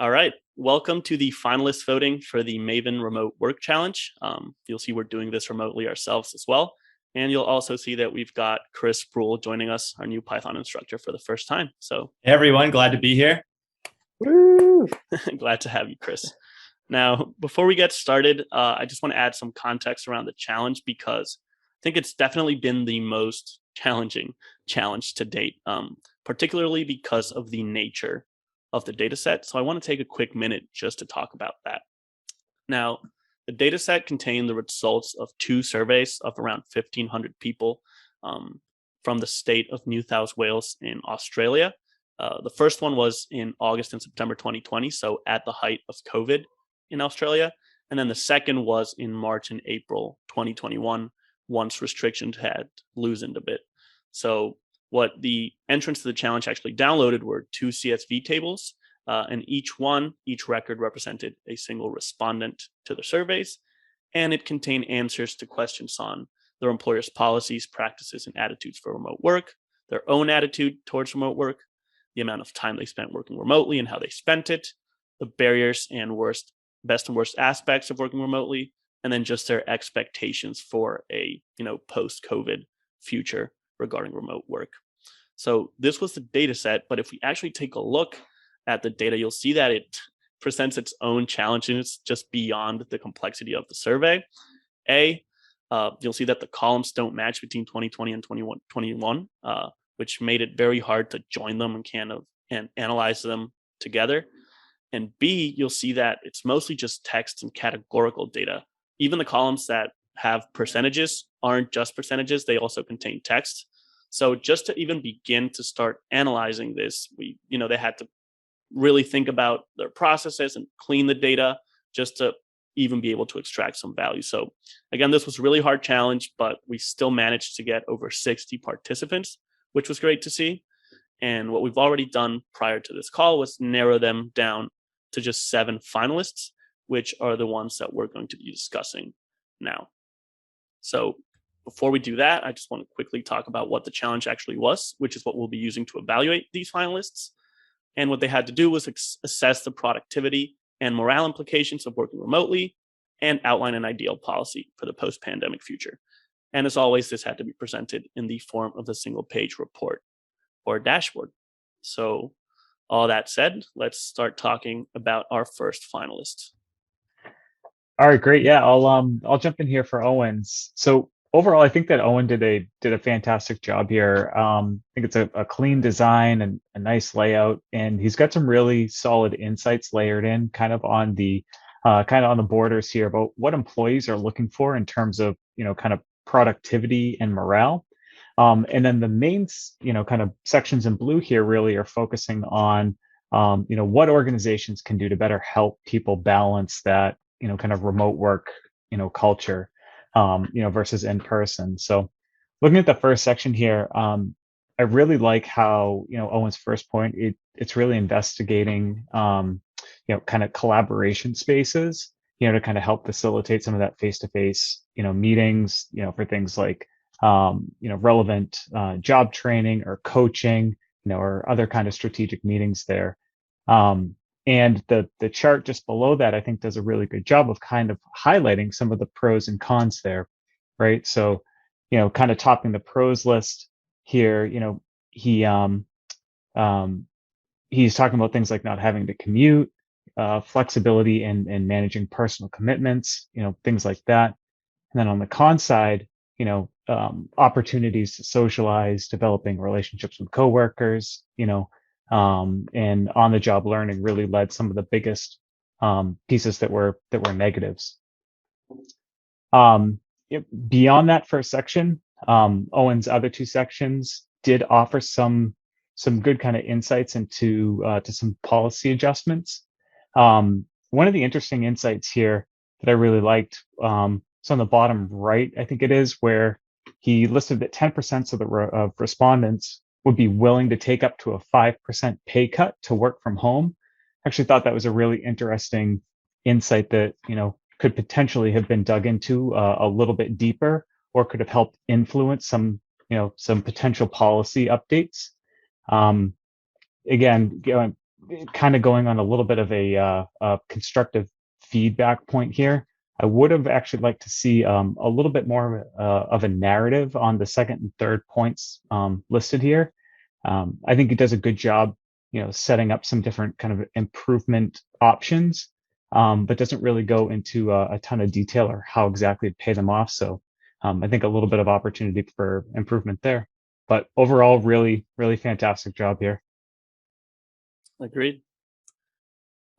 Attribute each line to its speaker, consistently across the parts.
Speaker 1: All right. Welcome to the finalist voting for the Maven Remote Work Challenge. You'll see we're doing this remotely ourselves as well. And you'll also see that we've got Chris Brule joining us, our new Python instructor for the first time. So
Speaker 2: Hey everyone, glad to be here.
Speaker 1: Woo! Glad to have you, Chris. Now, before we get started, I just want to add some context around the challenge because I think it's definitely been the most challenging challenge to date, particularly because of the nature of the data set. So I want to take a quick minute just to talk about that. Now, the data set contained the results of two surveys of around 1,500 people from the state of New South Wales in Australia. The first one was in August and September 2020, so at the height of COVID in Australia. And then the second was in March and April 2021, once restrictions had loosened a bit. So what the entrants to the challenge actually downloaded were two CSV tables, and each record represented a single respondent to the surveys, and it contained answers to questions on their employer's policies, practices, and attitudes for remote work, their own attitude towards remote work, the amount of time they spent working remotely and how they spent it, the barriers and best and worst aspects of working remotely, and then just their expectations for a post-COVID future regarding remote work. So this was the data set, but if we actually take a look at the data, you'll see that it presents its own challenges just beyond the complexity of the survey. You'll see that the columns don't match between 2020 and 2021, which made it very hard to join them and analyze them together. And B, you'll see that it's mostly just text and categorical data. Even the columns that have percentages aren't just percentages, they also contain text. So just to even begin to start analyzing this, they had to really think about their processes and clean the data just to even be able to extract some value. So again, this was a really hard challenge, but we still managed to get over 60 participants, which was great to see. And what we've already done prior to this call was narrow them down to just 7 finalists, which are the ones that we're going to be discussing now. So before we do that, I just want to quickly talk about what the challenge actually was, which is what we'll be using to evaluate these finalists. And what they had to do was assess the productivity and morale implications of working remotely and outline an ideal policy for the post-pandemic future. And as always, this had to be presented in the form of a single-page report or dashboard. So all that said, let's start talking about our first finalist.
Speaker 3: All right, great. Yeah, I'll jump in here for Owen's. So overall, I think that Owen did a fantastic job here. I think it's a clean design and a nice layout, and he's got some really solid insights layered in, kind of on the borders here about what employees are looking for in terms of kind of productivity and morale. And then the main kind of sections in blue here really are focusing on what organizations can do to better help people balance that kind of remote work culture versus in person. So looking at the first section here, I really like how Owen's first point, it's really investigating kind of collaboration spaces to kind of help facilitate some of that face-to-face meetings for things like relevant job training or coaching or other kind of strategic meetings there. And the chart just below that, I think, does a really good job of kind of highlighting some of the pros and cons there, right? So, kind of topping the pros list here, he's talking about things like not having to commute, flexibility in managing personal commitments, things like that. And then on the con side, opportunities to socialize, developing relationships with coworkers, and on-the-job learning really led some of the biggest pieces that were negatives. Beyond that first section, Owen's other two sections did offer some good kind of insights into to some policy adjustments. One of the interesting insights here that I really liked, so on the bottom right, I think it is, where he listed that 10% of respondents would be willing to take up to a 5% pay cut to work from home. I actually thought that was a really interesting insight that, could potentially have been dug into a little bit deeper, or could have helped influence some potential policy updates. Again, kind of going on a little bit of a constructive feedback point here. I would have actually liked to see a little bit more of a narrative on the second and third points listed here. I think it does a good job, setting up some different kind of improvement options, but doesn't really go into a ton of detail or how exactly to pay them off. So I think a little bit of opportunity for improvement there. But overall, really, really fantastic job here.
Speaker 1: Agreed.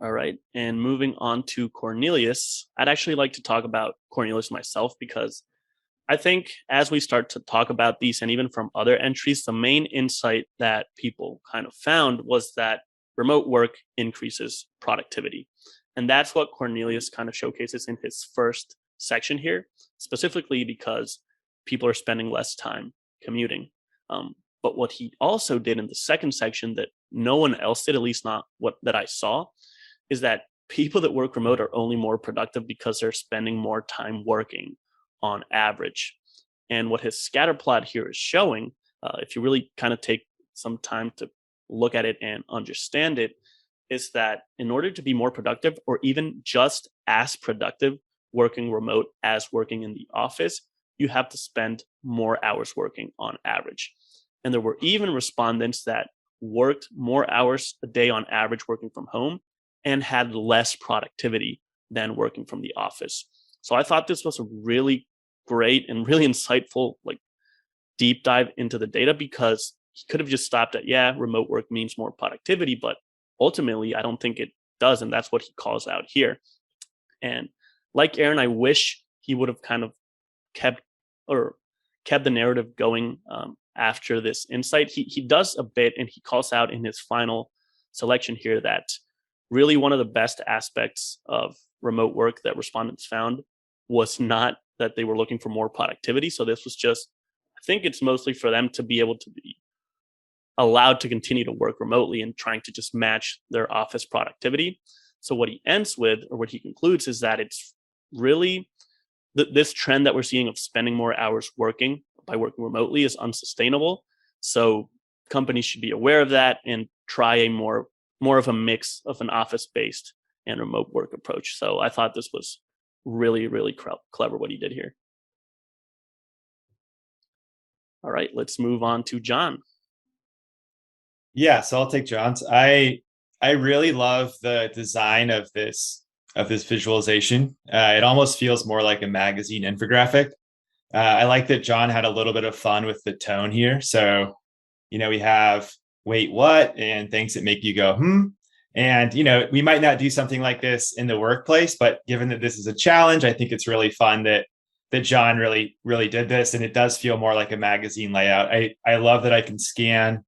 Speaker 1: All right. And moving on to Cornelius, I'd actually like to talk about Cornelius myself, because I think as we start to talk about these, and even from other entries, the main insight that people kind of found was that remote work increases productivity. And that's what Cornelius kind of showcases in his first section here, specifically because people are spending less time commuting. But what he also did in the second section that no one else did, at least not what that I saw, is that people that work remote are only more productive because they're spending more time working on average. And what his scatter plot here is showing, if you really kind of take some time to look at it and understand it, is that in order to be more productive, or even just as productive working remote as working in the office, you have to spend more hours working on average. And there were even respondents that worked more hours a day on average working from home and had less productivity than working from the office. So I thought this was a really great and really insightful, deep dive into the data, because he could have just stopped at, remote work means more productivity, but ultimately I don't think it does. And that's what he calls out here. And like Aaron, I wish he would have kind of kept the narrative going after this insight. He does a bit, and he calls out in his final selection here that really one of the best aspects of remote work that respondents found was not that they were looking for more productivity. So this was just, I think it's mostly for them to be able to be allowed to continue to work remotely and trying to just match their office productivity. So what he ends with, or what he concludes, is that it's really this trend that we're seeing of spending more hours working by working remotely is unsustainable. So companies should be aware of that and try a more of a mix of an office-based and remote work approach. So I thought this was really, really clever what he did here. All right, let's move on to John.
Speaker 2: Yeah, so I'll take John's. I really love the design of this visualization. It almost feels more like a magazine infographic. I like that John had a little bit of fun with the tone here. So, we have wait, what, and things that make you go, And, we might not do something like this in the workplace, but given that this is a challenge, I think it's really fun that John really, really did this. And it does feel more like a magazine layout. I love that I can scan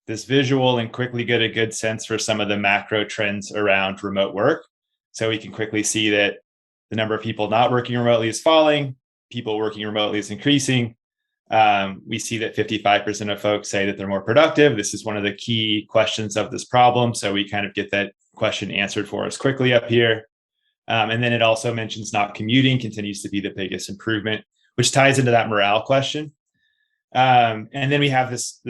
Speaker 2: this visual and quickly get a good sense for some of the macro trends around remote work. So we can quickly see that the number of people not working remotely is falling, people working remotely is increasing. We see that 55% of folks say that they're more productive. This is one of the key questions of this problem. So we kind of get that question answered for us quickly up here. And then it also mentions not commuting continues to be the biggest improvement, which ties into that morale question. And then we have this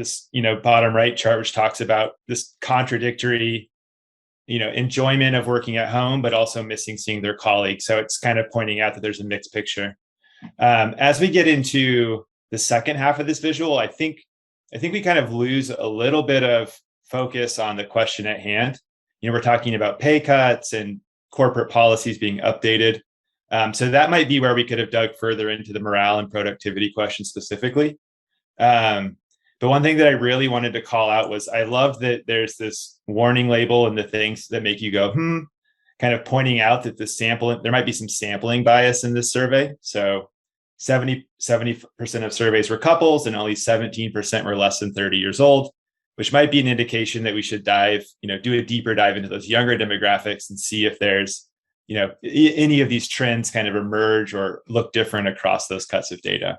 Speaker 2: bottom right chart, which talks about this contradictory, enjoyment of working at home, but also missing seeing their colleagues. So it's kind of pointing out that there's a mixed picture. As we get into the second half of this visual, I think we kind of lose a little bit of focus on the question at hand. We're talking about pay cuts and corporate policies being updated. So that might be where we could have dug further into the morale and productivity question specifically. But one thing that I really wanted to call out was I love that there's this warning label and the things that make you go, kind of pointing out that there might be some sampling bias in this survey. So 70% of surveys were couples and only 17% were less than 30 years old, which might be an indication that we should do a deeper dive into those younger demographics and see if there's, any of these trends kind of emerge or look different across those cuts of data.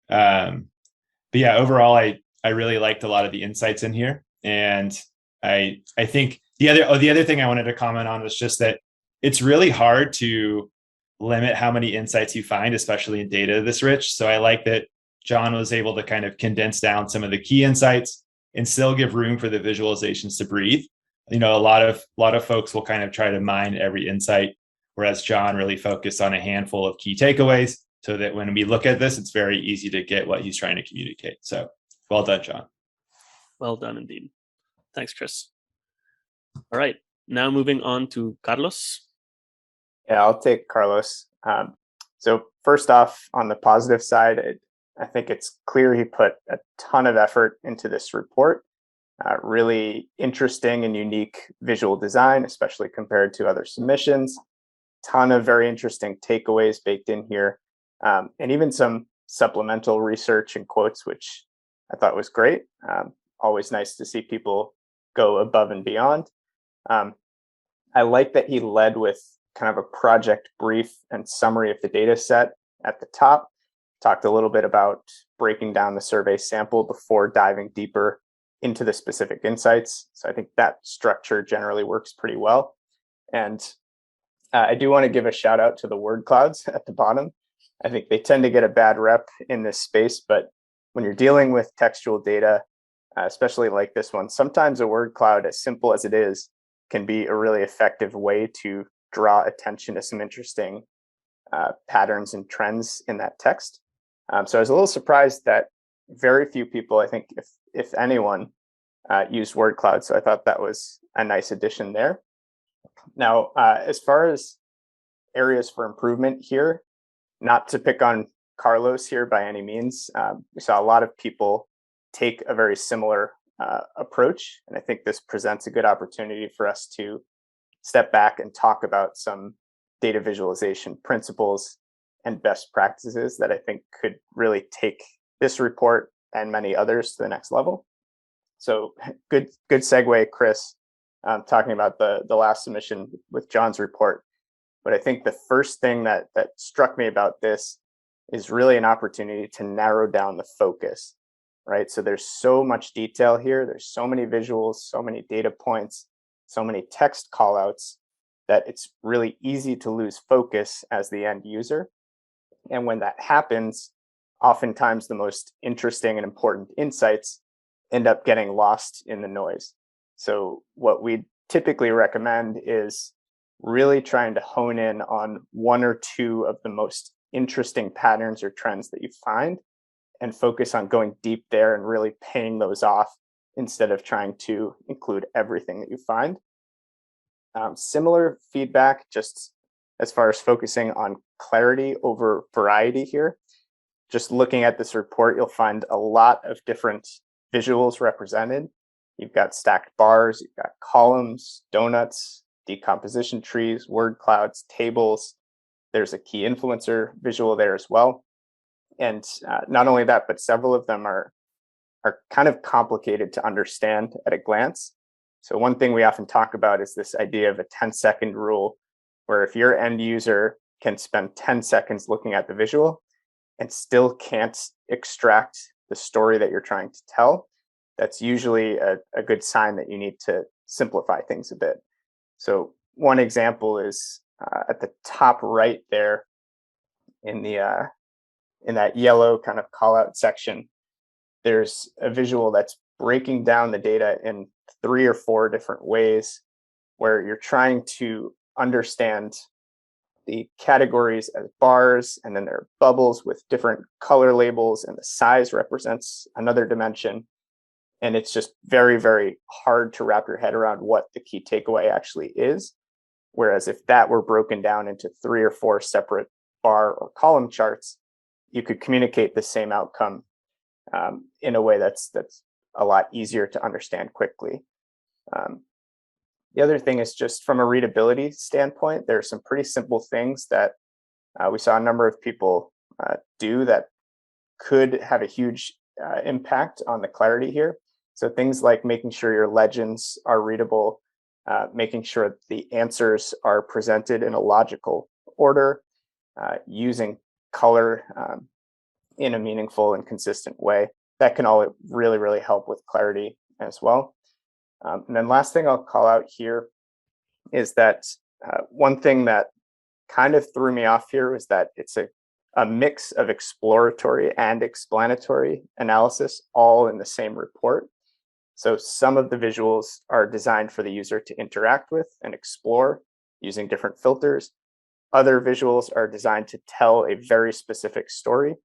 Speaker 2: But yeah, overall, I really liked a lot of the insights in here. And I think the other thing I wanted to comment on was just that it's really hard to limit how many insights you find, especially in data this rich. So I like that John was able to kind of condense down some of the key insights and still give room for the visualizations to breathe. a lot of folks will kind of try to mine every insight, whereas John really focused on a handful of key takeaways so that when we look at this, it's very easy to get what he's trying to communicate. So well done, John.
Speaker 1: Well done indeed. Thanks, Chris. All right, now moving on to Carlos.
Speaker 4: Yeah, I'll take Carlos. So first off, on the positive side, I think it's clear he put a ton of effort into this report. Really interesting and unique visual design, especially compared to other submissions. Ton of very interesting takeaways baked in here, and even some supplemental research and quotes, which I thought was great. Always nice to see people go above and beyond. I like that he led with kind of a project brief and summary of the data set at the top. Talked a little bit about breaking down the survey sample before diving deeper into the specific insights. So I think that structure generally works pretty well. And I do want to give a shout out to the word clouds at the bottom. I think they tend to get a bad rep in this space, but when you're dealing with textual data, especially like this one, sometimes a word cloud, as simple as it is, can be a really effective way to draw attention to some interesting patterns and trends in that text. So I was a little surprised that very few people, I think, if anyone, used word cloud. So I thought that was a nice addition there. Now, as far as areas for improvement here, not to pick on Carlos here by any means, we saw a lot of people take a very similar approach. And I think this presents a good opportunity for us to step back and talk about some data visualization principles and best practices that I think could really take this report and many others to the next level. So good segue, Chris, talking about the last submission with John's report. But I think the first thing that struck me about this is really an opportunity to narrow down the focus, right? So there's so much detail here. There's so many visuals, so many data points, so many text callouts that it's really easy to lose focus as the end user. And when that happens, oftentimes the most interesting and important insights end up getting lost in the noise. So what we typically recommend is really trying to hone in on one or two of the most interesting patterns or trends that you find and focus on going deep there and really paying those off instead of trying to include everything that you find. Similar feedback, just as far as focusing on clarity over variety here. Just looking at this report, you'll find a lot of different visuals represented. You've got stacked bars, you've got columns, donuts, decomposition trees, word clouds, tables. There's a key influencer visual there as well. And not only that, but several of them are kind of complicated to understand at a glance. So one thing we often talk about is this idea of a 10-second rule, where if your end user can spend 10 seconds looking at the visual and still can't extract the story that you're trying to tell, that's usually a good sign that you need to simplify things a bit. So one example is at the top right there in that yellow kind of call out section, there's a visual that's breaking down the data in 3 or 4 different ways where you're trying to understand the categories as bars, and then there are bubbles with different color labels, and the size represents another dimension. And it's just very, very hard to wrap your head around what the key takeaway actually is. Whereas if that were broken down into 3 or 4 separate bar or column charts, you could communicate the same outcome in a way that's a lot easier to understand quickly. The other thing is just from a readability standpoint, there are some pretty simple things that we saw a number of people do that could have a huge impact on the clarity here. So things like making sure your legends are readable, making sure the answers are presented in a logical order, using color in a meaningful and consistent way. That can all really, really help with clarity as well. And then last thing I'll call out here is that one thing that kind of threw me off here was that it's a mix of exploratory and explanatory analysis all in the same report. So some of the visuals are designed for the user to interact with and explore using different filters. Other visuals are designed to tell a very specific story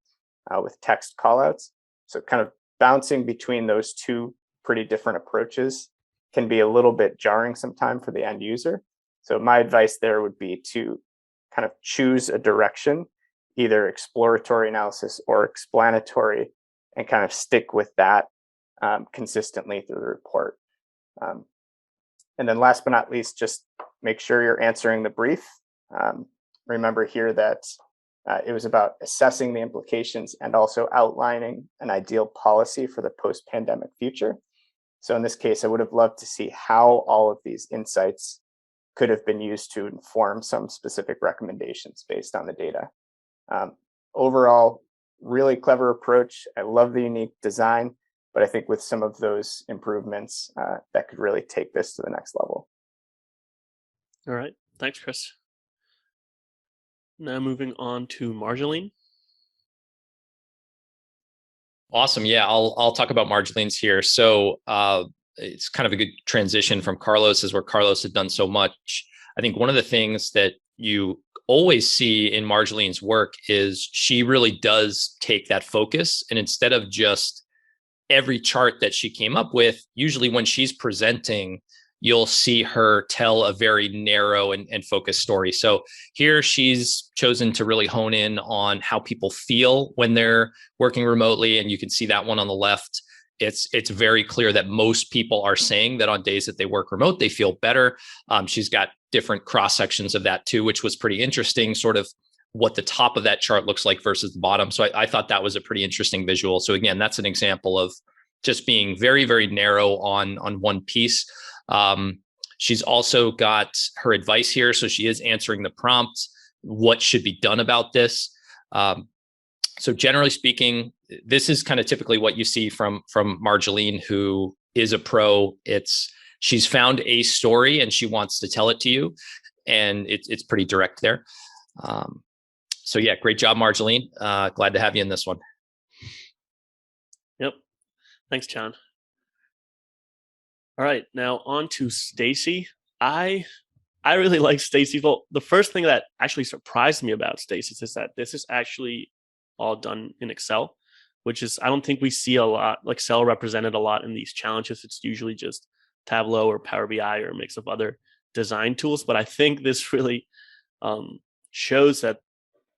Speaker 4: with text callouts. So kind of bouncing between those two pretty different approaches can be a little bit jarring sometimes for the end user. So my advice there would be to kind of choose a direction, either exploratory analysis or explanatory, and kind of stick with that consistently through the report. And then last but not least, just make sure you're answering the brief. Remember here that it was about assessing the implications and also outlining an ideal policy for the post-pandemic future. So in this case, I would have loved to see how all of these insights could have been used to inform some specific recommendations based on the data. Overall, really clever approach. I love the unique design, but I think with some of those improvements, that could really take this to the next level.
Speaker 1: All right. Thanks, Chris. Now moving on to Marjolaine.
Speaker 5: Awesome. Yeah, I'll talk about Marjolaine's here. So it's kind of a good transition from Carlos's, where Carlos had done so much. I think one of the things that you always see in Marjolaine's work is she really does take that focus, and instead of just every chart that she came up with, usually when she's presenting, you'll see her tell a very narrow and focused story. So here she's chosen to really hone in on how people feel when they're working remotely. And you can see that one on the left. It's very clear that most people are saying that on days that they work remote, they feel better. She's got different cross sections of that too, which was pretty interesting, sort of what the top of that chart looks like versus the bottom. So I thought that was a pretty interesting visual. So again, that's an example of just being very, very narrow on one piece. She's also got her advice here. So she is answering the prompt, what should be done about this. So generally speaking, this is kind of typically what you see from Marjolaine, who is a pro. She's found a story and she wants to tell it to you, and it's pretty direct there. So yeah, great job, Marjolaine. Glad to have you in this one.
Speaker 1: Yep. Thanks, John. All right, now on to Stacey. I really like Stacey. Well, the first thing that actually surprised me about Stacey is that this is actually all done in Excel, which is, I don't think we see a lot, like Excel represented a lot in these challenges. It's usually just Tableau or Power BI or a mix of other design tools. But I think this really shows that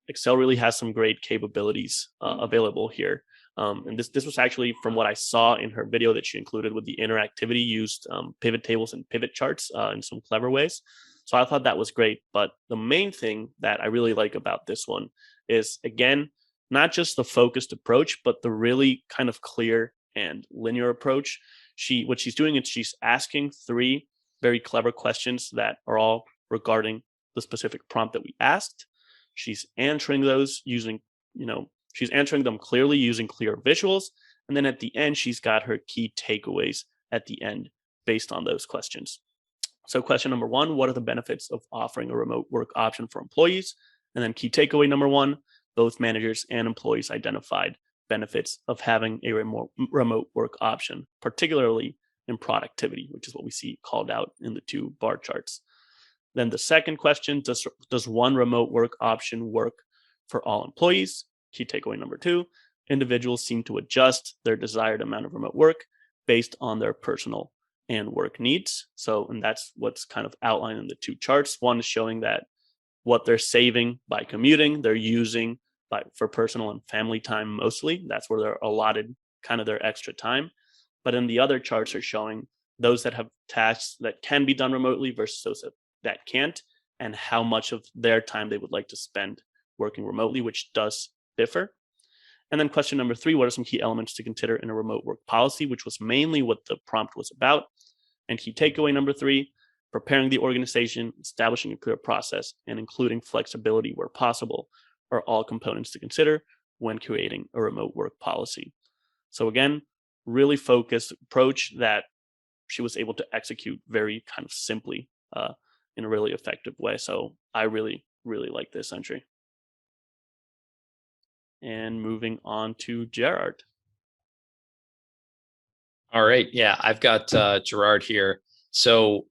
Speaker 1: Excel really has some great capabilities available here. And this was actually from what I saw in her video that she included with the interactivity, used pivot tables and pivot charts in some clever ways. So I thought that was great. But the main thing that I really like about this one is, again, not just the focused approach, but the really kind of clear and linear approach. What she's doing is she's asking 3 very clever questions that are all regarding the specific prompt that we asked. She's answering those using, she's answering them clearly using clear visuals. And then at the end, she's got her key takeaways at the end based on those questions. So question number 1, what are the benefits of offering a remote work option for employees? And then key takeaway number 1, both managers and employees identified benefits of having a remote work option, particularly in productivity, which is what we see called out in the 2 bar charts. Then the second question, does one remote work option work for all employees? Key takeaway number 2, individuals seem to adjust their desired amount of remote work based on their personal and work needs. So, and that's what's kind of outlined in the 2 charts. One is showing that what they're saving by commuting, they're using for personal and family time mostly. That's where they're allotted kind of their extra time. But in the other charts are showing those that have tasks that can be done remotely versus those that can't, and how much of their time they would like to spend working remotely, which does differ. And then question number 3, what are some key elements to consider in a remote work policy, which was mainly what the prompt was about. And key takeaway number 3, preparing the organization, establishing a clear process, and including flexibility where possible are all components to consider when creating a remote work policy. So again, really focused approach that she was able to execute very kind of simply in a really effective way. So I really, really like this entry. And moving on to Gerard.
Speaker 5: All right. Yeah, I've got Gerard here. So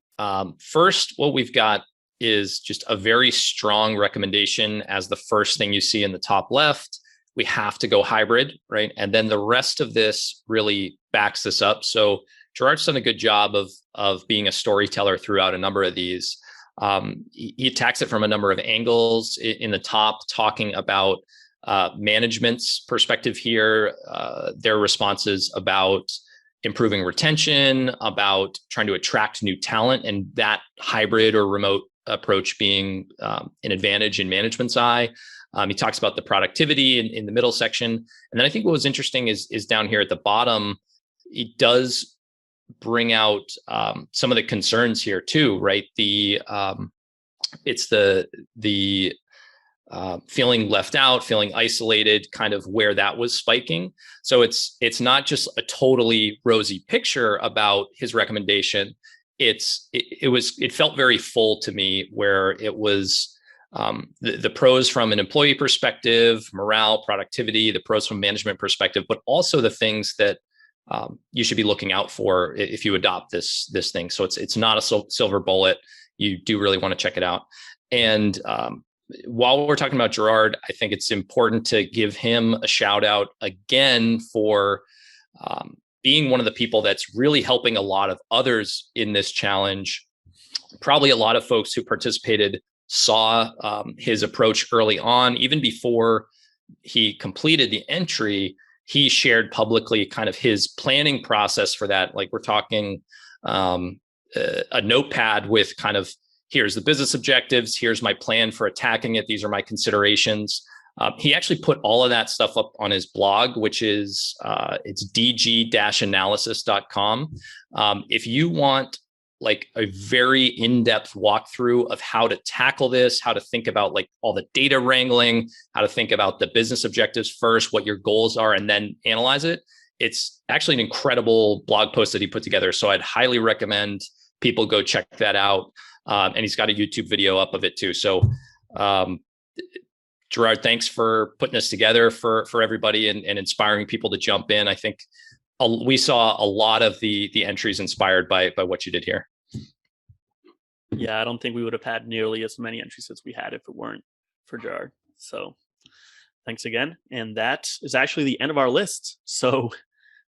Speaker 5: first, what we've got is just a very strong recommendation as the first thing you see in the top left. We have to go hybrid, right? And then the rest of this really backs this up. So Gerard's done a good job of being a storyteller throughout a number of these. He attacks it from a number of angles. In the top, talking about management's perspective here, their responses about improving retention, about trying to attract new talent, and that hybrid or remote approach being an advantage in management's eye. He talks about the productivity in the middle section. And then I think what was interesting is down here at the bottom, he does bring out some of the concerns here too, right? It's the feeling left out, feeling isolated, kind of where that was spiking. So it's not just a totally rosy picture about his recommendation. It felt very full to me, where it was the pros from an employee perspective, morale, productivity, the pros from management perspective, but also the things that you should be looking out for if you adopt this thing. So it's not a silver bullet. You do really want to check it out. And while we're talking about Gerard, I think it's important to give him a shout out again for being one of the people that's really helping a lot of others in this challenge. Probably a lot of folks who participated saw his approach early on, even before he completed the entry. He shared publicly kind of his planning process for that. Like, we're talking a notepad with kind of, here's the business objectives, here's my plan for attacking it, these are my considerations. He actually put all of that stuff up on his blog, which is it's dg-analysis.com. If you want like a very in-depth walkthrough of how to tackle this, how to think about like all the data wrangling, how to think about the business objectives first, what your goals are, and then analyze it, it's actually an incredible blog post that he put together. So I'd highly recommend people go check that out. And he's got a YouTube video up of it too. So Gerard, thanks for putting this together for everybody and inspiring people to jump in. I think we saw a lot of the entries inspired by what you did here.
Speaker 1: Yeah, I don't think we would have had nearly as many entries as we had if it weren't for Gerard. So thanks again. And that is actually the end of our list. So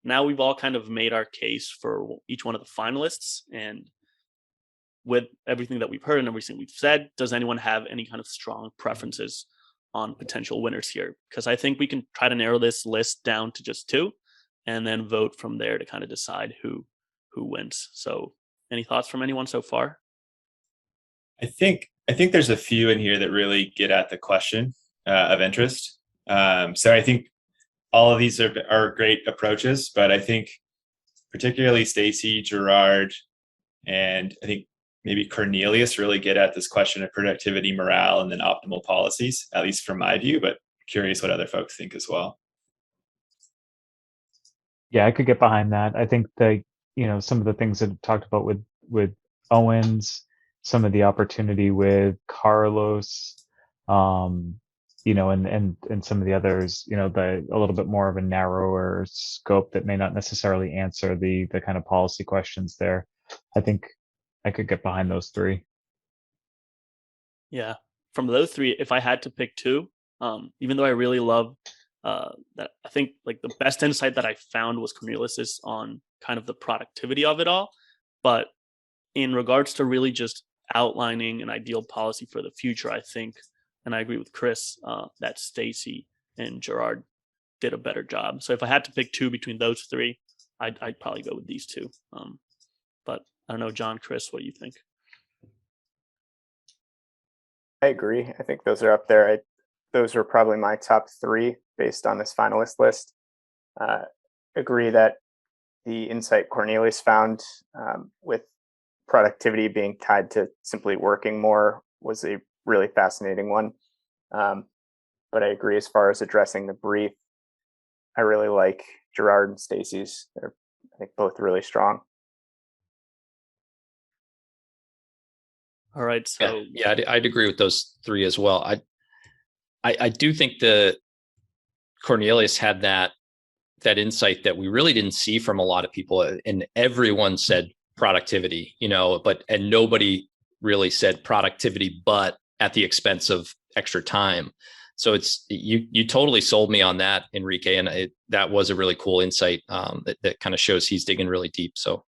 Speaker 1: now we've all kind of made our case for each one of the finalists. And with everything that we've heard and everything we've said, does anyone have any kind of strong preferences on potential winners here? Because I think we can try to narrow this list down to just two and then vote from there to kind of decide who wins. So any thoughts from anyone so far?
Speaker 2: I think there's a few in here that really get at the question of interest. So I think all of these are great approaches, but I think particularly Stacey, Gerard, and I think maybe Cornelius really get at this question of productivity, morale, and then optimal policies, at least from my view, but curious what other folks think as well.
Speaker 3: Yeah, I could get behind that. I think that, some of the things that I talked about with Owens, some of the opportunity with Carlos, and some of the others, a little bit more of a narrower scope that may not necessarily answer the kind of policy questions there. I think I could get behind those three.
Speaker 1: Yeah, from those three, if I had to pick two, even though I really love that, I think like the best insight that I found was Cornelius's on kind of the productivity of it all. But in regards to really just outlining an ideal policy for the future, I think, and I agree with Chris, that Stacey and Gerard did a better job. So if I had to pick two between those three, I'd probably go with these two. But I don't know, John, Chris, what do you think?
Speaker 4: I agree. I think those are up there. Those are probably my top three based on this finalist list. Agree that the insight Cornelius found with productivity being tied to simply working more was a really fascinating one. But I agree as far as addressing the brief. I really like Gerard and Stacey's. They're, I think, both really strong.
Speaker 1: All right. So
Speaker 5: yeah, I'd agree with those three as well. I do think the Cornelius had that that insight that we really didn't see from a lot of people, and everyone said productivity, and nobody really said productivity, but at the expense of extra time. So it's you totally sold me on that, Enrique, and that was a really cool insight that kind of shows he's digging really deep. So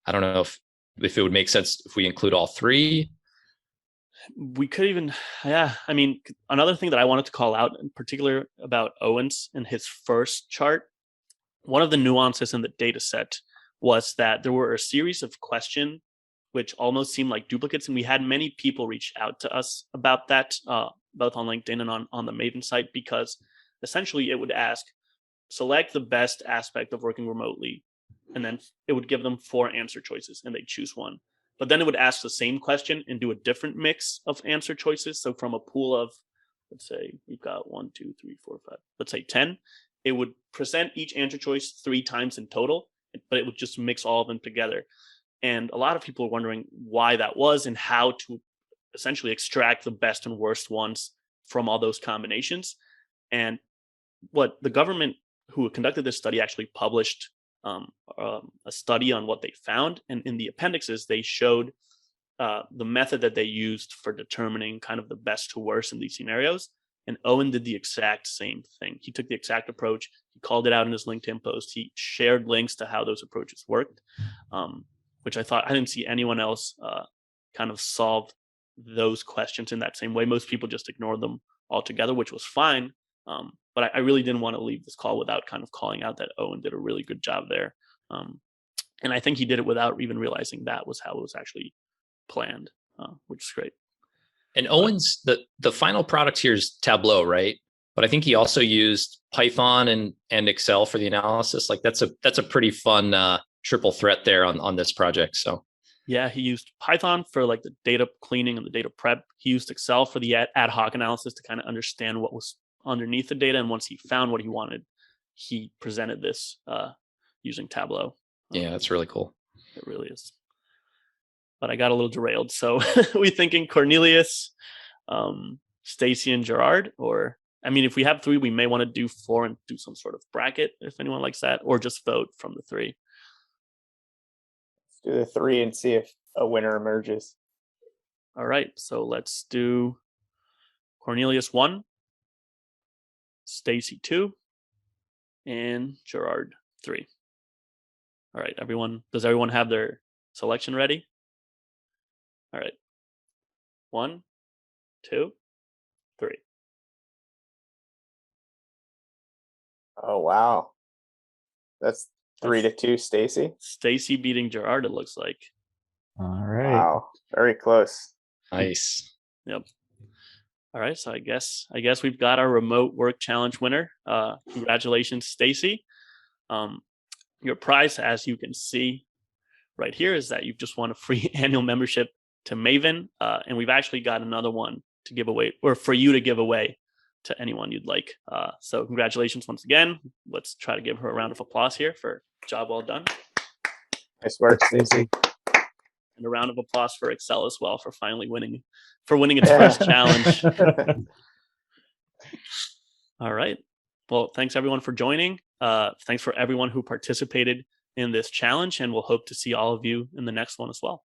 Speaker 5: I don't know if it would make sense if we include all three.
Speaker 1: We could even, yeah. I mean, another thing that I wanted to call out in particular about Owen's in his first chart, one of the nuances in the data set was that there were a series of questions which almost seemed like duplicates. And we had many people reach out to us about that, both on LinkedIn and on the Maven site, because essentially it would ask, select the best aspect of working remotely. And then it would give them 4 answer choices and they choose one. But then it would ask the same question and do a different mix of answer choices. So from a pool of, let's say we've got 1, 2, 3, 4, 5, let's say 10, it would present each answer choice 3 times in total, but it would just mix all of them together. And a lot of people are wondering why that was and how to essentially extract the best and worst ones from all those combinations. And what the government who conducted this study actually published a study on what they found. And in the appendixes, they showed the method that they used for determining kind of the best to worst in these scenarios. And Owen did the exact same thing. He took the exact approach. He called it out in his LinkedIn post. He shared links to how those approaches worked, which I didn't see anyone else kind of solve those questions in that same way. Most people just ignored them altogether, which was fine. But I really didn't want to leave this call without kind of calling out that Owen did a really good job there. And I think he did it without even realizing that was how it was actually planned, which is great.
Speaker 5: And Owen's, the final product here is Tableau, right? But I think he also used Python and Excel for the analysis. Like that's a pretty fun triple threat there on this project. So
Speaker 1: yeah, he used Python for like the data cleaning and the data prep. He used Excel for the ad hoc analysis to kind of understand what was underneath the data. And once he found what he wanted, he presented this using Tableau.
Speaker 5: Yeah, that's really cool.
Speaker 1: It really is. But I got a little derailed. So we thinking Cornelius, Stacey, and Gerard, or I mean, if we have 3, we may want to do 4 and do some sort of bracket if anyone likes that, or just vote from the 3.
Speaker 4: Let's do the 3 and see if a winner emerges.
Speaker 1: All right, so let's do Cornelius 1, Stacey 2, and Gerard 3. All right, does everyone have their selection ready? All right. 1, 2, 3.
Speaker 4: Oh, wow. That's 3-2, Stacey.
Speaker 1: Stacey beating Gerard, it looks like.
Speaker 3: All right.
Speaker 4: Wow, very close.
Speaker 5: Nice.
Speaker 1: Yep. All right, so I guess we've got our remote work challenge winner. Congratulations, Stacey. Your prize, as you can see right here, is that you've just won a free annual membership to Maven, and we've actually got another one to give away, or for you to give away to anyone you'd like. So congratulations once again. Let's try to give her a round of applause here for job well done.
Speaker 4: Nice work, Stacey.
Speaker 1: And a round of applause for Excel as well for finally winning its first challenge. All right. Well, thanks everyone for joining. Thanks for everyone who participated in this challenge, and we'll hope to see all of you in the next one as well.